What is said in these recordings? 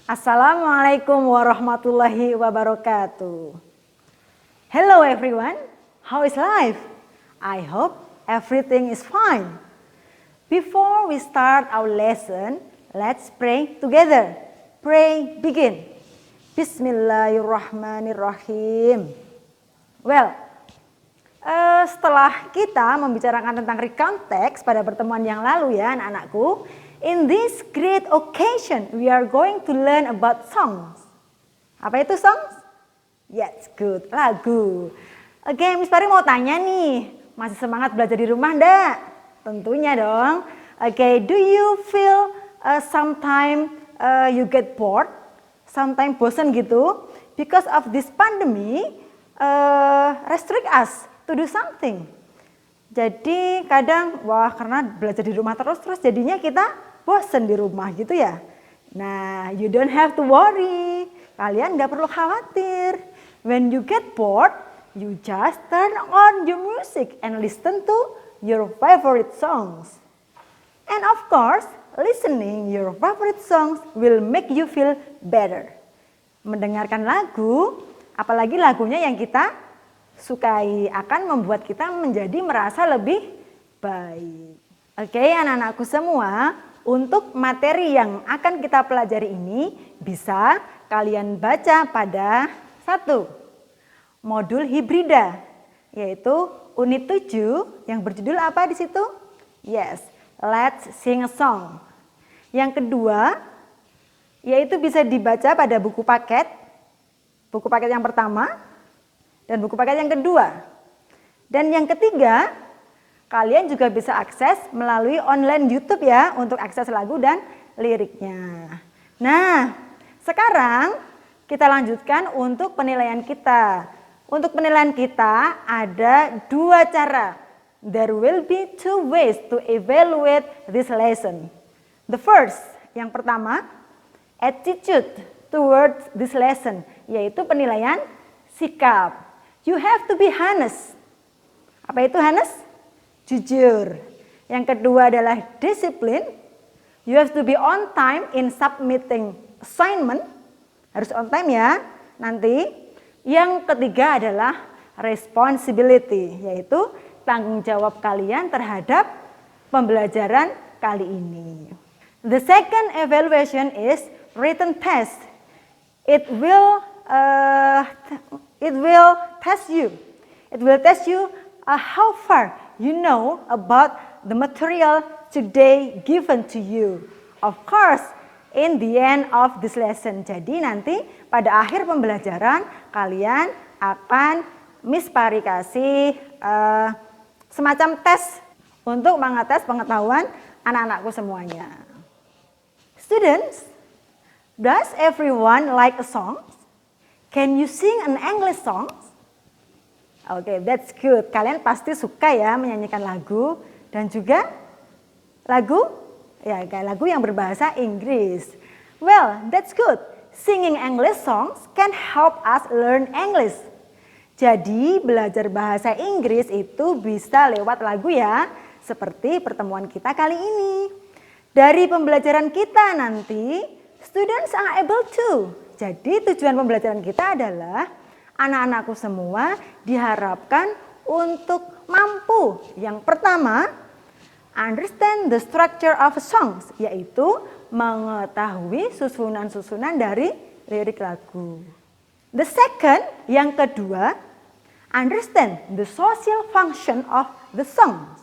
Assalamualaikum warahmatullahi wabarakatuh. Hello everyone, how is life? I hope everything is fine. Before we start our lesson, let's pray together. Pray begin. Bismillahirrahmanirrahim. Well, setelah kita membicarakan tentang recount text pada pertemuan yang lalu ya anak-anakku, in this great occasion we are going to learn about songs. Apa itu songs? Yes, good, lagu. Oke, Miss Pari mau tanya nih, masih semangat belajar di rumah enggak? Tentunya dong. Oke, do you feel sometime you get bored? Sometimes bosan gitu? Because of this pandemic restrict us to do something. Jadi kadang karena belajar di rumah terus jadinya kita bosan di rumah gitu ya. Nah, you don't have to worry. Kalian nggak perlu khawatir. When you get bored, you just turn on your music and listen to your favorite songs. And of course, listening your favorite songs will make you feel better. Mendengarkan lagu, apalagi lagunya yang kita sukai akan membuat kita menjadi merasa lebih baik. Oke, anak-anakku semua, untuk materi yang akan kita pelajari ini bisa kalian baca pada 1. Modul hibrida, yaitu unit 7 yang berjudul apa di situ? Yes, let's sing a song. Yang kedua, yaitu bisa dibaca pada buku paket yang pertama, dan buku paket yang kedua. Dan yang ketiga, kalian juga bisa akses melalui online YouTube ya untuk akses lagu dan liriknya. Nah, sekarang kita lanjutkan untuk penilaian kita. Untuk penilaian kita ada 2 cara. There will be 2 ways to evaluate this lesson. The first, yang pertama, attitude towards this lesson, yaitu penilaian sikap. You have to be honest. Apa itu honest? Jujur. Yang kedua adalah discipline. You have to be on time in submitting assignment. Harus on time ya nanti. Yang ketiga adalah responsibility, yaitu tanggung jawab kalian terhadap pembelajaran kali ini. The second evaluation is written test. It will test you. It will test you how far you know about the material today given to you. Of course, in the end of this lesson. Jadi nanti pada akhir pembelajaran kalian akan Miss Pari kasih semacam tes untuk mengetes pengetahuan anak-anakku semuanya. Students, does everyone like a song? Can you sing an English song? Okay, that's good. Kalian pasti suka ya menyanyikan lagu dan juga lagu yang berbahasa Inggris. Well, that's good. Singing English songs can help us learn English. Jadi belajar bahasa Inggris itu bisa lewat lagu ya, seperti pertemuan kita kali ini. Dari pembelajaran kita nanti, students are able to. Jadi tujuan pembelajaran kita adalah anak-anakku semua diharapkan untuk mampu. Yang pertama, understand the structure of songs, yaitu mengetahui susunan-susunan dari lirik lagu. The second, yang kedua, understand the social function of the songs.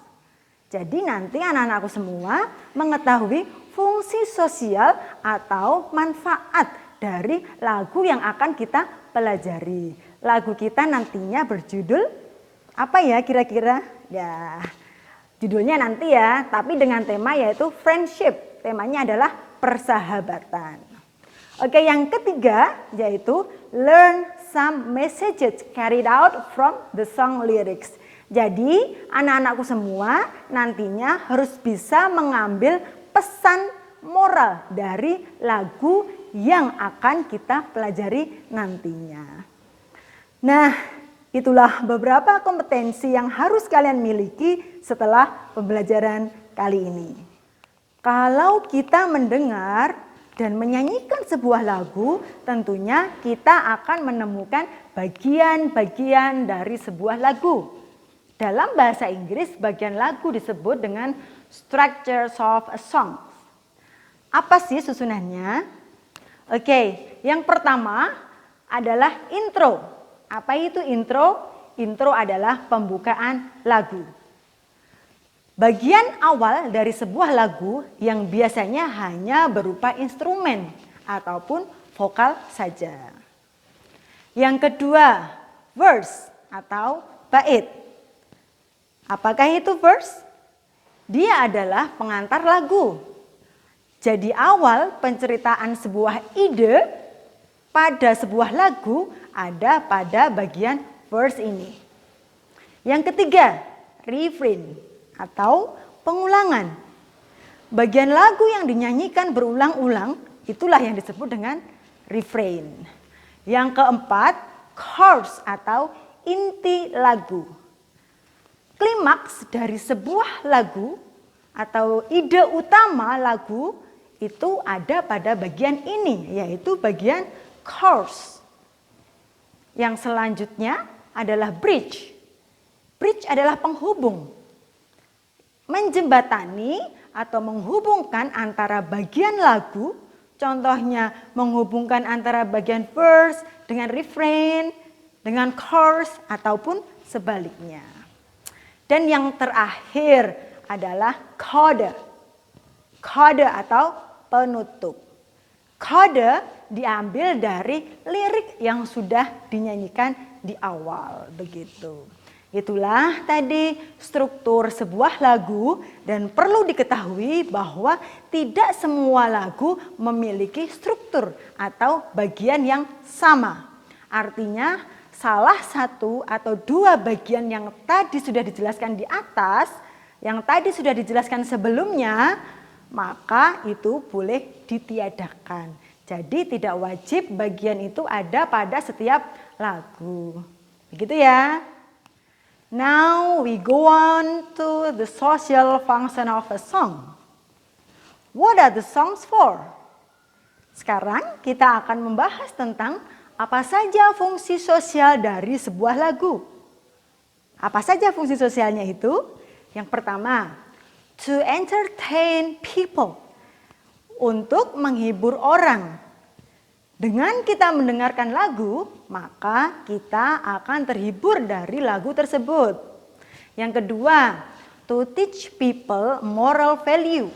Jadi nanti anak-anakku semua mengetahui fungsi sosial atau manfaat dari lagu yang akan kita pelajari. Lagu kita nantinya berjudul apa ya kira-kira? Ya, judulnya nanti ya, tapi dengan tema yaitu friendship. Temanya adalah persahabatan. Oke, yang ketiga yaitu learn some messages carried out from the song lyrics. Jadi anak-anakku semua nantinya harus bisa mengambil pesan moral dari lagu yang akan kita pelajari nantinya. Nah, itulah beberapa kompetensi yang harus kalian miliki setelah pembelajaran kali ini. Kalau kita mendengar dan menyanyikan sebuah lagu, tentunya kita akan menemukan bagian-bagian dari sebuah lagu. Dalam bahasa Inggris, bagian lagu disebut dengan structures of a song. Apa sih susunannya? Oke, yang pertama adalah intro. Apa itu intro? Intro adalah pembukaan lagu. Bagian awal dari sebuah lagu yang biasanya hanya berupa instrumen ataupun vokal saja. Yang kedua, verse atau bait. Apakah itu verse? Dia adalah pengantar lagu. Jadi awal penceritaan sebuah ide pada sebuah lagu ada pada bagian verse ini. Yang ketiga, refrain atau pengulangan. Bagian lagu yang dinyanyikan berulang-ulang itulah yang disebut dengan refrain. Yang keempat, chorus atau inti lagu. Klimaks dari sebuah lagu atau ide utama lagu itu ada pada bagian ini, yaitu bagian chorus. Yang selanjutnya adalah bridge. Bridge adalah penghubung, menjembatani atau menghubungkan antara bagian lagu, contohnya menghubungkan antara bagian verse dengan refrain, dengan chorus ataupun sebaliknya. Dan yang terakhir adalah coda. Coda atau penutup. Coda diambil dari lirik yang sudah dinyanyikan di awal, begitu. Itulah tadi struktur sebuah lagu, dan perlu diketahui bahwa tidak semua lagu memiliki struktur atau bagian yang sama. Artinya salah satu atau dua bagian yang tadi sudah dijelaskan di atas, yang tadi sudah dijelaskan sebelumnya, maka itu boleh ditiadakan. Jadi tidak wajib bagian itu ada pada setiap lagu. Begitu ya. Now we go on to the social function of a song. What are the songs for? Sekarang kita akan membahas tentang apa saja fungsi sosial dari sebuah lagu. Apa saja fungsi sosialnya itu? Yang pertama, to entertain people. Untuk menghibur orang. Dengan kita mendengarkan lagu, maka kita akan terhibur dari lagu tersebut. Yang kedua, to teach people moral value.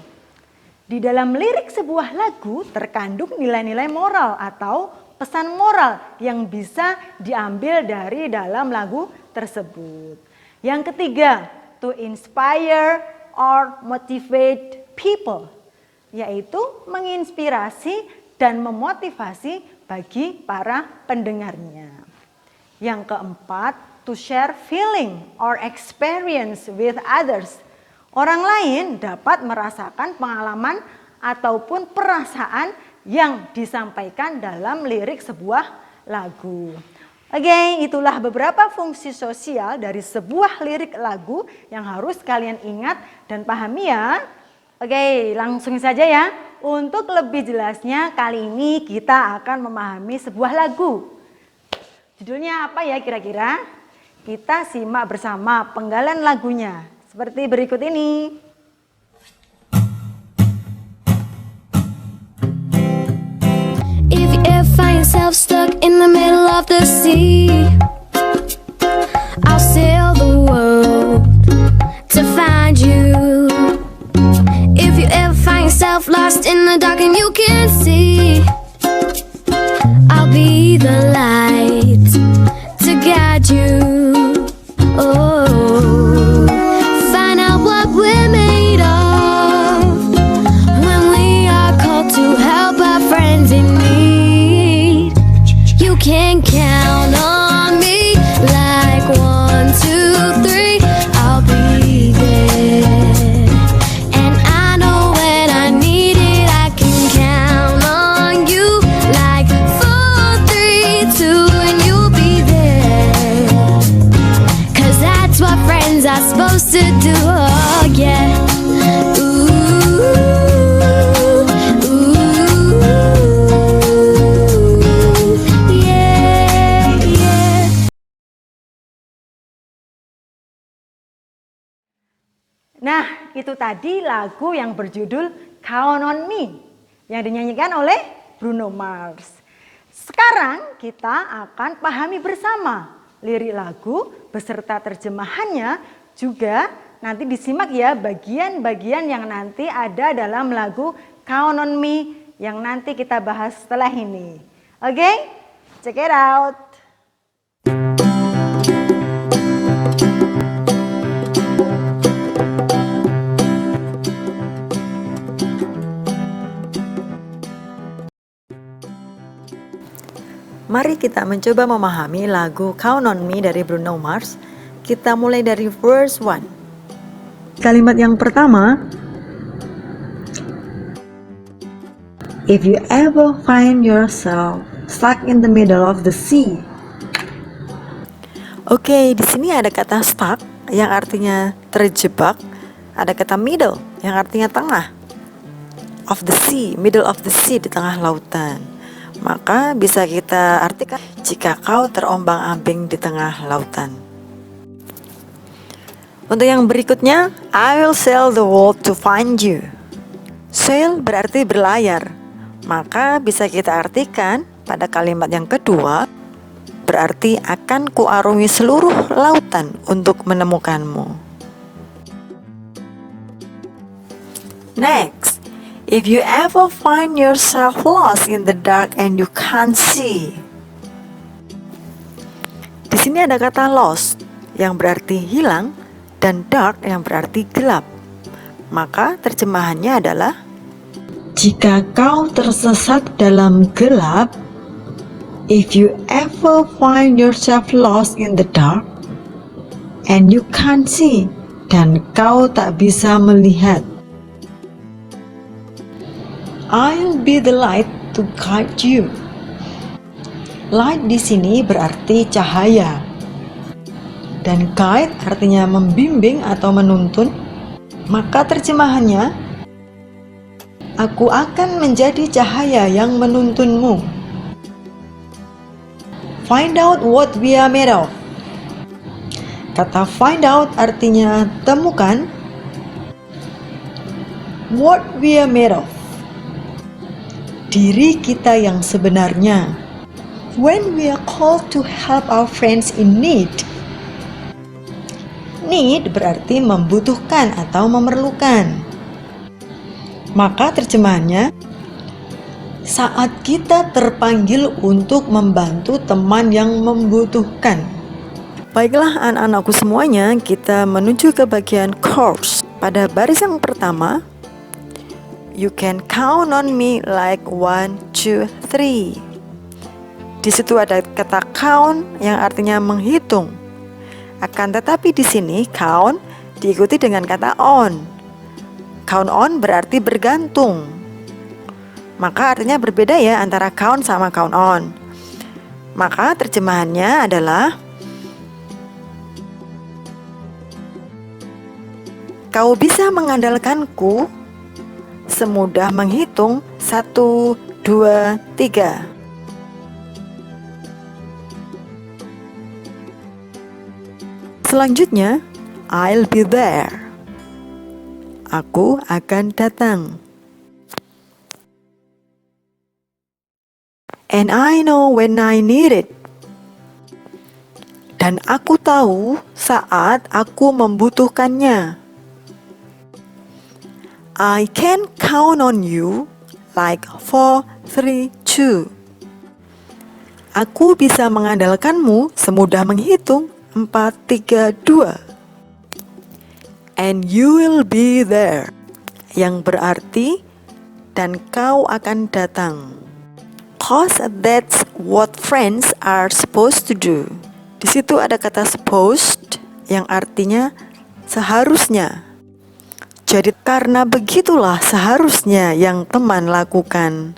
Di dalam lirik sebuah lagu terkandung nilai-nilai moral atau pesan moral yang bisa diambil dari dalam lagu tersebut. Yang ketiga, to inspire or motivate people, yaitu menginspirasi dan memotivasi bagi para pendengarnya. Yang keempat, to share feeling or experience with others. Orang lain dapat merasakan pengalaman ataupun perasaan yang disampaikan dalam lirik sebuah lagu. Oke, itulah beberapa fungsi sosial dari sebuah lirik lagu yang harus kalian ingat dan pahami ya. Oke, langsung saja ya. Untuk lebih jelasnya, kali ini kita akan memahami sebuah lagu. Judulnya apa ya kira-kira? Kita simak bersama penggalan lagunya. Seperti berikut ini. If you ever find yourself stuck in the middle of the sea, I'll sail the world to find you. If you ever find yourself lost in the dark and you can't see, I'll be the light to guide you. Oh, find out what we're made of when we are called to help our friends in need. You can count on me like 1, 2, 3. I'll be there. And I know when I need it, I can count on you like 4, 3, 2, and you'll be there. 'Cause that's what friends are supposed to do. Oh yeah. Ooh, ooh. Nah, itu tadi lagu yang berjudul Count on Me yang dinyanyikan oleh Bruno Mars. Sekarang kita akan pahami bersama lirik lagu beserta terjemahannya, juga nanti disimak ya bagian-bagian yang nanti ada dalam lagu Count on Me yang nanti kita bahas setelah ini. Oke? Check it out. Mari kita mencoba memahami lagu Count on Me dari Bruno Mars. Kita mulai dari verse 1. Kalimat yang pertama, if you ever find yourself stuck in the middle of the sea. Oke, di sini ada kata stuck yang artinya terjebak, ada kata middle yang artinya tengah. Of the sea, middle of the sea, di tengah lautan. Maka bisa kita artikan jika kau terombang-ambing di tengah lautan. Untuk yang berikutnya, I will sail the world to find you. Sail berarti berlayar. Maka bisa kita artikan pada kalimat yang kedua, berarti akan kuarungi seluruh lautan untuk menemukanmu. Next, if you ever find yourself lost in the dark and you can't see. Di sini ada kata lost yang berarti hilang dan dark yang berarti gelap. Maka terjemahannya adalah jika kau tersesat dalam gelap, if you ever find yourself lost in the dark and you can't see, dan kau tak bisa melihat, I'll be the light to guide you. Light di sini berarti cahaya, dan guide artinya membimbing atau menuntun. Maka terjemahannya, aku akan menjadi cahaya yang menuntunmu. Find out what we are made of. Kata find out artinya temukan. What we are made of, diri kita yang sebenarnya. When we are called to help our friends in need. Need berarti membutuhkan atau memerlukan. Maka terjemahannya, saat kita terpanggil untuk membantu teman yang membutuhkan. Baiklah anak-anakku semuanya, kita menuju ke bagian chorus. Pada baris yang pertama, you can count on me like 1, 2, 3. Di situ ada kata count yang artinya menghitung. Akan tetapi di sini count diikuti dengan kata on. Count on berarti bergantung. Maka artinya berbeda ya antara count sama count on. Maka terjemahannya adalah kau bisa mengandalkanku semudah menghitung 1, 2, 3. Selanjutnya, I'll be there. Aku akan datang. And I know when I need it. Dan aku tahu saat aku membutuhkannya. I can count on you like 4, 3, 2. Aku bisa mengandalkanmu semudah menghitung 4, 3, 2. And you will be there, yang berarti dan kau akan datang. Cause that's what friends are supposed to do. Di situ ada kata supposed yang artinya seharusnya. Jadi karena begitulah seharusnya yang teman lakukan.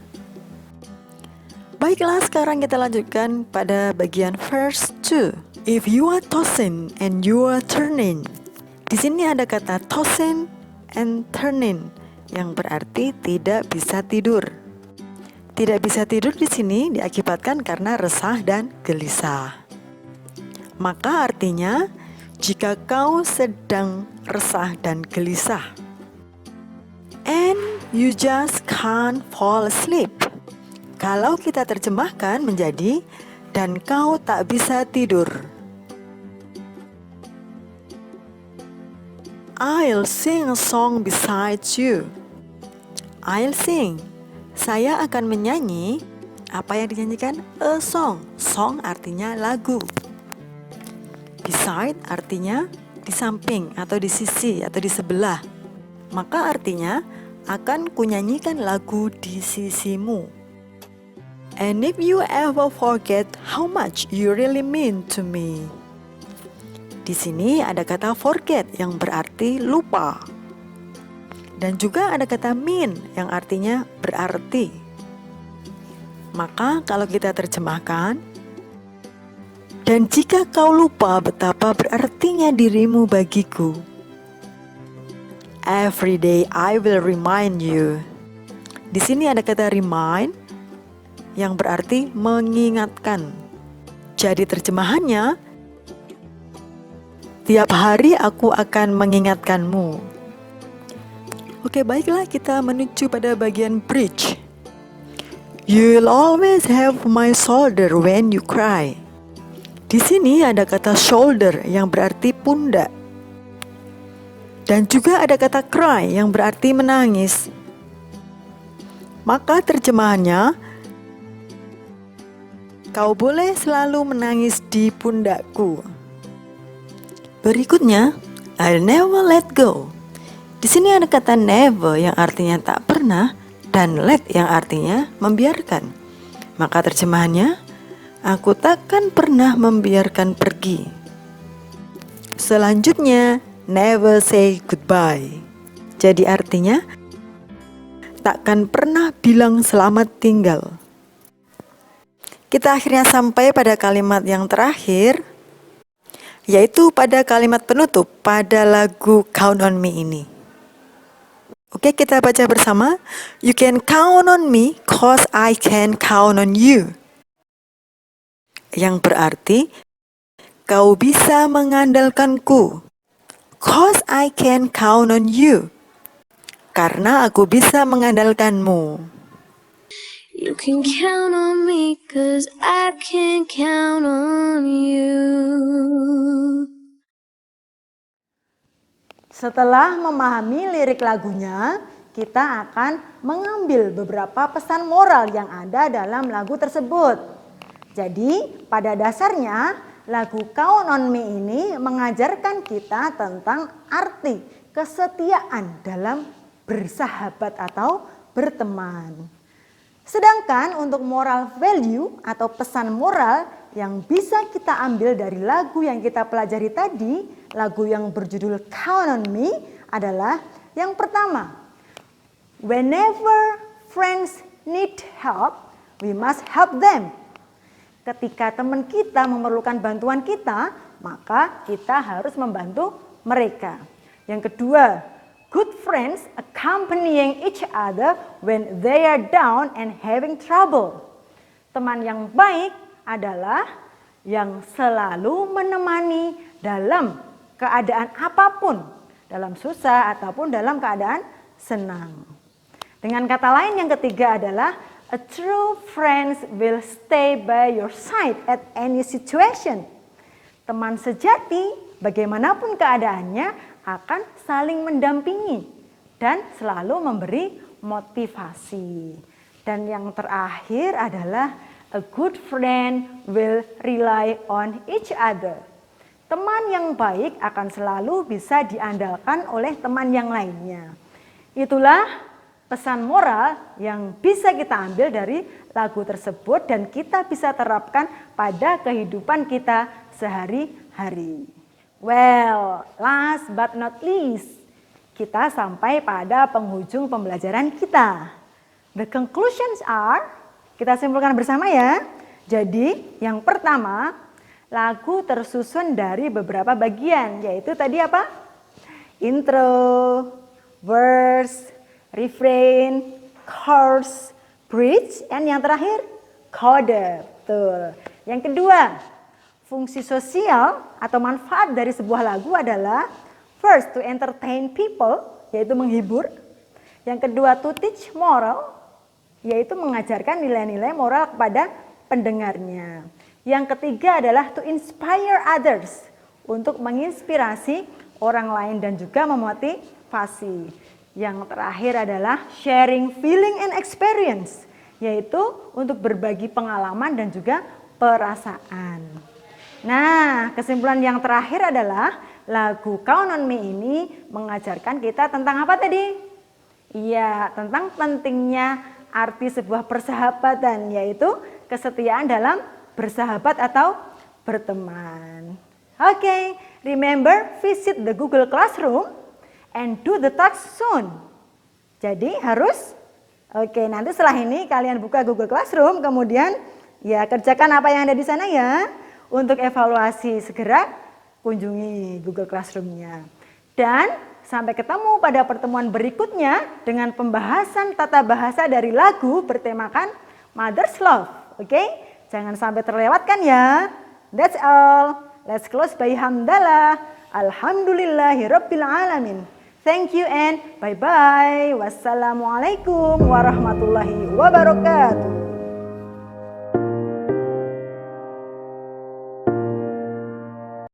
Baiklah, sekarang kita lanjutkan pada bagian verse 2. If you are tossing and you are turning. Di sini ada kata tossing and turning yang berarti tidak bisa tidur. Tidak bisa tidur di sini diakibatkan karena resah dan gelisah. Maka artinya jika kau sedang resah dan gelisah. And you just can't fall asleep. Kalau kita terjemahkan menjadi dan kau tak bisa tidur. I'll sing a song beside you. I'll sing. Saya akan menyanyi. Apa yang dinyanyikan? A song. Song artinya lagu. Beside artinya di samping atau di sisi atau di sebelah. Maka artinya akan kunyanyikan lagu di sisimu. And if you ever forget how much you really mean to me. Di sini ada kata forget yang berarti lupa. Dan juga ada kata mean yang artinya berarti. Maka kalau kita terjemahkan, dan jika kau lupa betapa berartinya dirimu bagiku, every day I will remind you. Di sini ada kata remind yang berarti mengingatkan. Jadi terjemahannya, tiap hari aku akan mengingatkanmu. Oke, baiklah kita menuju pada bagian bridge. You'll always have my shoulder when you cry. Di sini ada kata shoulder yang berarti pundak. Dan juga ada kata cry yang berarti menangis. Maka terjemahannya, kau boleh selalu menangis di pundakku. Berikutnya, I'll never let go. Di sini ada kata never yang artinya tak pernah dan let yang artinya membiarkan. Maka terjemahannya, aku takkan pernah membiarkan pergi. Selanjutnya, never say goodbye. Jadi artinya, takkan pernah bilang selamat tinggal. Kita akhirnya sampai pada kalimat yang terakhir, yaitu pada kalimat penutup pada lagu Count on Me ini. Oke, kita baca bersama. You can count on me, 'cause I can count on you. Yang berarti, kau bisa mengandalkanku, 'cause I can count on you. Karena aku bisa mengandalkanmu. You can count on me, 'cause I can count on you. Setelah memahami lirik lagunya, kita akan mengambil beberapa pesan moral yang ada dalam lagu tersebut. Jadi, pada dasarnya, lagu Count on Me ini mengajarkan kita tentang arti kesetiaan dalam bersahabat atau berteman. Sedangkan untuk moral value atau pesan moral yang bisa kita ambil dari lagu yang kita pelajari tadi, lagu yang berjudul Count on Me adalah yang pertama, whenever friends need help, we must help them. Ketika teman kita memerlukan bantuan kita, maka kita harus membantu mereka. Yang kedua, good friends accompanying each other when they are down and having trouble. Teman yang baik adalah yang selalu menemani dalam keadaan apapun, dalam susah ataupun dalam keadaan senang. Dengan kata lain yang ketiga adalah a true friend will stay by your side at any situation. Teman sejati, bagaimanapun keadaannya, akan saling mendampingi dan selalu memberi motivasi. Dan yang terakhir adalah a good friend will rely on each other. Teman yang baik akan selalu bisa diandalkan oleh teman yang lainnya. Itulah pesan moral yang bisa kita ambil dari lagu tersebut dan kita bisa terapkan pada kehidupan kita sehari-hari. Well, last but not least, kita sampai pada penghujung pembelajaran kita. The conclusions are, kita simpulkan bersama ya. Jadi, yang pertama, lagu tersusun dari beberapa bagian, yaitu tadi apa? Intro, verse, refrain, chorus, bridge, dan yang terakhir, coda. Betul. Yang kedua, fungsi sosial atau manfaat dari sebuah lagu adalah First, to entertain people, yaitu menghibur. Yang kedua, to teach moral, yaitu mengajarkan nilai-nilai moral kepada pendengarnya. Yang ketiga adalah to inspire others, untuk menginspirasi orang lain dan juga memotivasi. Yang terakhir adalah sharing feeling and experience, yaitu untuk berbagi pengalaman dan juga perasaan. Nah, kesimpulan yang terakhir adalah lagu Count on Me ini mengajarkan kita tentang apa tadi? Iya, tentang pentingnya arti sebuah persahabatan, yaitu kesetiaan dalam bersahabat atau berteman. Oke, remember visit the Google Classroom and do the task soon. Jadi harus, nanti setelah ini kalian buka Google Classroom, kemudian ya kerjakan apa yang ada di sana ya. Untuk evaluasi segera kunjungi Google Classroom-nya. Dan sampai ketemu pada pertemuan berikutnya dengan pembahasan tata bahasa dari lagu bertemakan Mother's Love. Oke? Jangan sampai terlewatkan ya. That's all. Let's close by hamdalah. Alhamdulillahirabbil alamin. Thank you and bye-bye. Wassalamualaikum warahmatullahi wabarakatuh.